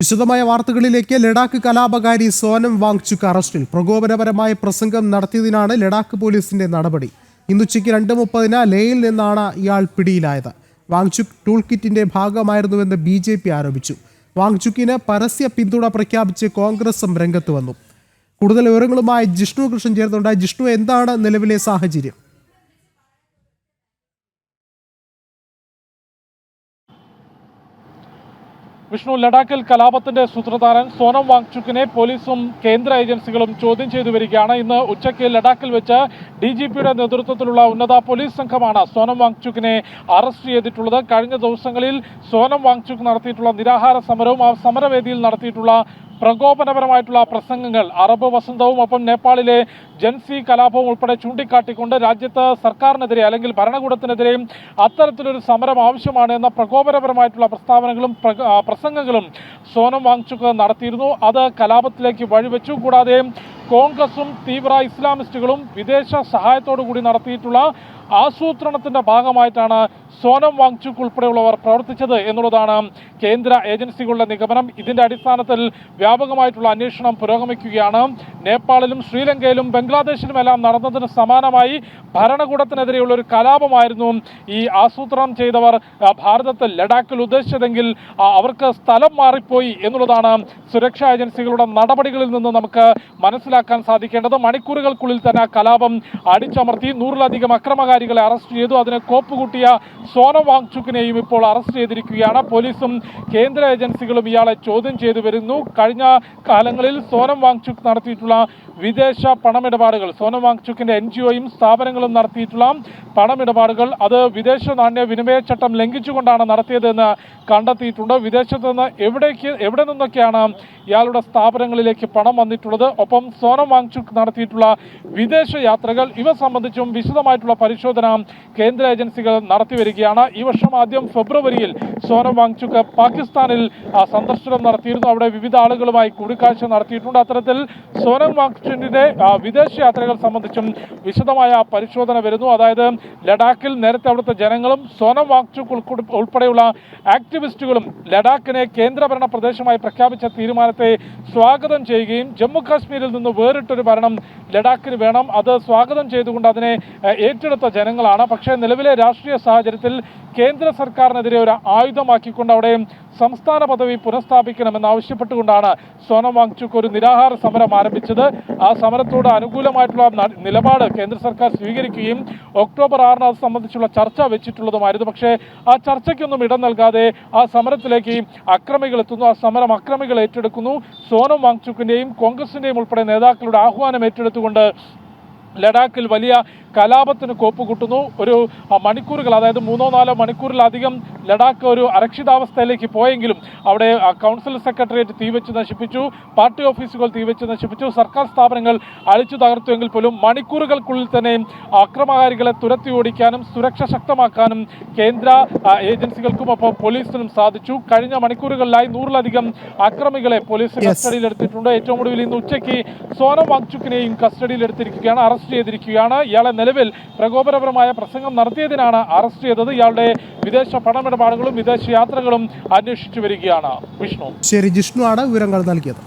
വിശദമായ വാർത്തകളിലേക്ക്. ലഡാക്ക് കലാപകാരി സോനം വാങ്ചുക് അറസ്റ്റിൽ. പ്രകോപനപരമായ പ്രസംഗം നടത്തിയതിനാണ് ലഡാക്ക് പോലീസിന്റെ നടപടി. ഇന്നുച്ചയ്ക്ക് 2:30 ലേയിൽ നിന്നാണ് ഇയാൾ പിടിയിലായത്. വാങ്ചുക് ടൂൾ കിറ്റിന്റെ ഭാഗമായിരുന്നുവെന്ന് BJP ആരോപിച്ചു. വാങ്ചുക്കിന് പരസ്യ പിന്തുണ പ്രഖ്യാപിച്ച് കോൺഗ്രസും രംഗത്ത് വന്നു. കൂടുതൽ വിവരങ്ങളുമായി ജിഷ്ണു കൃഷ്ണൻ ചേർന്നുണ്ട്. ജിഷ്ണു, എന്താണ് നിലവിലെ സാഹചര്യം? വിഷ്ണു, ലഡാക്കിൽ കലാപത്തിന്റെ സൂത്രധാരൻ സോനം വാങ്ചുക്കിനെ പോലീസും കേന്ദ്ര ഏജൻസികളും ചോദ്യം ചെയ്തു വരികയാണ്. ഇന്ന് ഉച്ചയ്ക്ക് ലഡാക്കിൽ വെച്ച് DGPയുടെ നേതൃത്വത്തിലുള്ള ഉന്നത പോലീസ് സംഘമാണ് സോനം വാങ്ചുക്കിനെ അറസ്റ്റ് ചെയ്തിട്ടുള്ളത്. കഴിഞ്ഞ ദിവസങ്ങളിൽ സോനം വാങ്ചുക്ക് നടത്തിയിട്ടുള്ള നിരാഹാര സമരവും ആ സമരവേദിയിൽ നടത്തിയിട്ടുള്ള പ്രകോപനപരമായിട്ടുള്ള പ്രസംഗങ്ങൾ അറബ് വസന്തവും ഒപ്പം നേപ്പാളിലെ ജൻസി കലാപവും ഉൾപ്പെടെ ചൂണ്ടിക്കാട്ടിക്കൊണ്ട് രാജ്യത്ത് സർക്കാരിനെതിരെ അല്ലെങ്കിൽ ഭരണകൂടത്തിനെതിരെയും അത്തരത്തിലൊരു സമരം ആവശ്യമാണ് എന്ന പ്രകോപനപരമായിട്ടുള്ള പ്രസ്താവനകളും പ്രസംഗങ്ങളും സോനം വാങ്ചുക്ക് നടത്തിയിരുന്നു. അത് കലാപത്തിലേക്ക് വഴിവെച്ചു. കൂടാതെ കോൺഗ്രസും തീവ്ര ഇസ്ലാമിസ്റ്റുകളും വിദേശ സഹായത്തോടു കൂടി നടത്തിയിട്ടുള്ള ആസൂത്രണത്തിന്റെ ഭാഗമായിട്ടാണ് സോനം വാങ്ചുക് ഉൾപ്പെടെയുള്ളവർ പ്രവർത്തിച്ചത് എന്നുള്ളതാണ് കേന്ദ്ര ഏജൻസികളുടെ നിഗമനം. ഇതിന്റെ അടിസ്ഥാനത്തിൽ വ്യാപകമായിട്ടുള്ള അന്വേഷണം പുരോഗമിക്കുകയാണ്. നേപ്പാളിലും ശ്രീലങ്കയിലും ബംഗ്ലാദേശിലുമെല്ലാം നടന്നതിന് സമാനമായി ഭരണകൂടത്തിനെതിരെയുള്ള ഒരു കലാപമായിരുന്നു ഈ ആസൂത്രണം ചെയ്തവർ ഭാരതത്തിൽ ലഡാക്കിൽ ഉദ്ദേശിച്ചതെങ്കിൽ അവർക്ക് സ്ഥലം മാറിപ്പോയി എന്നുള്ളതാണ് സുരക്ഷാ ഏജൻസികളുടെ നടപടികളിൽ നിന്ന് നമുക്ക് മനസ്സിലാക്കാൻ സാധിക്കേണ്ടത്. മണിക്കൂറുകൾക്കുള്ളിൽ തന്നെ കലാപം അടിച്ചമർത്തി 100-ലധികം അക്രമകാരികളെ അറസ്റ്റ് ചെയ്തു. അതിനെ കോപ്പുകൂട്ടിയ സോനം വാങ്ചുക്കിനെയും ഇപ്പോൾ അറസ്റ്റ് ചെയ്തിരിക്കുകയാണ്. പോലീസും കേന്ദ്ര ഏജൻസികളും ഇയാളെ ചോദ്യം ചെയ്തു വരുന്നു. കഴിഞ്ഞ കാലങ്ങളിൽ സോനം വാങ്ചുക് നടത്തിയിട്ടുള്ള വിദേശ പണമിടപാടുകൾ, സോനം വാങ്ചുക്കിന്റെ NGOയും സ്ഥാപനങ്ങളും നടത്തിയിട്ടുള്ള പണമിടപാടുകൾ അത് വിദേശ നാണ്യ വിനിമയ ചട്ടം ലംഘിച്ചുകൊണ്ടാണ് നടത്തിയതെന്ന് കണ്ടെത്തിയിട്ടുണ്ട്. വിദേശത്ത് നിന്ന് എവിടെ നിന്നൊക്കെയാണ് ഇയാളുടെ സ്ഥാപനങ്ങളിലേക്ക് പണം വന്നിട്ടുള്ളത്, ഒപ്പം സോനം വാങ്ചുക് നടത്തിയിട്ടുള്ള വിദേശ യാത്രകൾ, ഇവ സംബന്ധിച്ചും വിശദമായിട്ടുള്ള പരിശോധന കേന്ദ്ര ഏജൻസികൾ നടത്തി വരികയാണ്. ഈ വർഷം ആദ്യം ഫെബ്രുവരിയിൽ സോനം വാങ്ചുക് പാകിസ്ഥാനിൽ സന്ദർശനം നടത്തിയിരുന്നു. അവിടെ വിവിധ ആളുകളുമായി കൂടിക്കാഴ്ച നടത്തിയിട്ടുണ്ട്. അത്തരത്തിൽ സോനം വാങ്ചുക്കിന്റെ വിദേശ യാത്രകൾ സംബന്ധിച്ചും വിശദമായ പരിശോധന വരുന്നു. അതായത് ലഡാക്കിൽ നേരത്തെ അവിടുത്തെ ജനങ്ങളും സോനം വാങ്ചുക് ഉൾപ്പെടെയുള്ള ആക്ടിവിസ്റ്റുകളും ലഡാക്കിനെ കേന്ദ്രഭരണ പ്രദേശമായി പ്രഖ്യാപിച്ച തീരുമാനത്തെ സ്വാഗതം ചെയ്യുകയും ജമ്മു കാശ്മീരിൽ നിന്ന് വേറിട്ടൊരു ഭരണം ലഡാക്കിന് വേണം, അത് സ്വാഗതം ചെയ്തുകൊണ്ട് അതിനെ ഏറ്റെടുത്ത ജനങ്ങളാണ്. പക്ഷേ നിലവിലെ രാഷ്ട്രീയ സാഹചര്യത്തിൽ കേന്ദ്ര സർക്കാരിനെതിരെ ഒരു ആയുധമാക്കിക്കൊണ്ട് അവിടെ സംസ്ഥാന പദവി പുനഃസ്ഥാപിക്കണമെന്ന് ആവശ്യപ്പെട്ടുകൊണ്ടാണ് സോനം വാങ്ചുക് ഒരു നിരാഹാര സമരം ആരംഭിച്ചത്. ആ സമരത്തോട് അനുകൂലമായിട്ടുള്ള നിലപാട് കേന്ദ്ര സർക്കാർ സ്വീകരിക്കുകയും ഒക്ടോബർ 6 അത് സംബന്ധിച്ചുള്ള ചർച്ച വെച്ചിട്ടുള്ളതുമായിരുന്നു. പക്ഷേ ആ ചർച്ചയ്ക്കൊന്നും ഇടം നൽകാതെ ആ സമരത്തിലേക്ക് അക്രമികൾ എത്തുന്നു. ആ സമരം അക്രമികൾ ഏറ്റെടുക്കുന്നു. സോനം വാങ്ചുക്കിന്റെയും കോൺഗ്രസിന്റെയും ഉൾപ്പെടെ നേതാക്കളുടെ ആഹ്വാനം ഏറ്റെടുത്തുകൊണ്ട് ലഡാക്കിൽ വലിയ കലാപത്തിന് കോപ്പുകൂട്ടുന്നു. ഒരു മണിക്കൂറുകൾ, അതായത് 3-4 മണിക്കൂറിലധികം ലഡാക്ക് ഒരു അരക്ഷിതാവസ്ഥയിലേക്ക് പോയെങ്കിലും അവിടെ കൗൺസിൽ സെക്രട്ടേറിയറ്റ് തീവെച്ച് നശിപ്പിച്ചു, പാർട്ടി ഓഫീസുകൾ തീവെച്ച് നശിപ്പിച്ചു, സർക്കാർ സ്ഥാപനങ്ങൾ അഴിച്ചു തകർത്തുവെങ്കിൽ പോലും മണിക്കൂറുകൾക്കുള്ളിൽ തന്നെ അക്രമകാരികളെ തുരത്തി ഓടിക്കാനും സുരക്ഷ ശക്തമാക്കാനും കേന്ദ്ര ഏജൻസികൾക്കും ഒപ്പം പോലീസിനും സാധിച്ചു. കഴിഞ്ഞ മണിക്കൂറുകളിലായി 100-ലധികം അക്രമികളെ പോലീസ് കസ്റ്റഡിയിലെടുത്തിട്ടുണ്ട്. ഏറ്റവും ഒടുവിൽ ഇന്ന് ഉച്ചയ്ക്ക് സോനം വാങ്ചുക്കിനെയും കസ്റ്റഡിയിലെടുത്തിരിക്കുകയാണ്, അറസ്റ്റ് ചെയ്തിരിക്കുകയാണ്. ഇയാളെ നിലവിൽ പ്രകോപനപരമായ പ്രസംഗം നടത്തിയതിനാണ് അറസ്റ്റ് ചെയ്തത്. ഇയാളുടെ വിദേശ പണമിടപാടുകളും വിദേശ യാത്രകളും അന്വേഷിച്ചു വരികയാണ്. വിഷ്ണു. ശരി, ജിഷ്ണു ആണ് വിവരങ്ങൾ നൽകിയത്.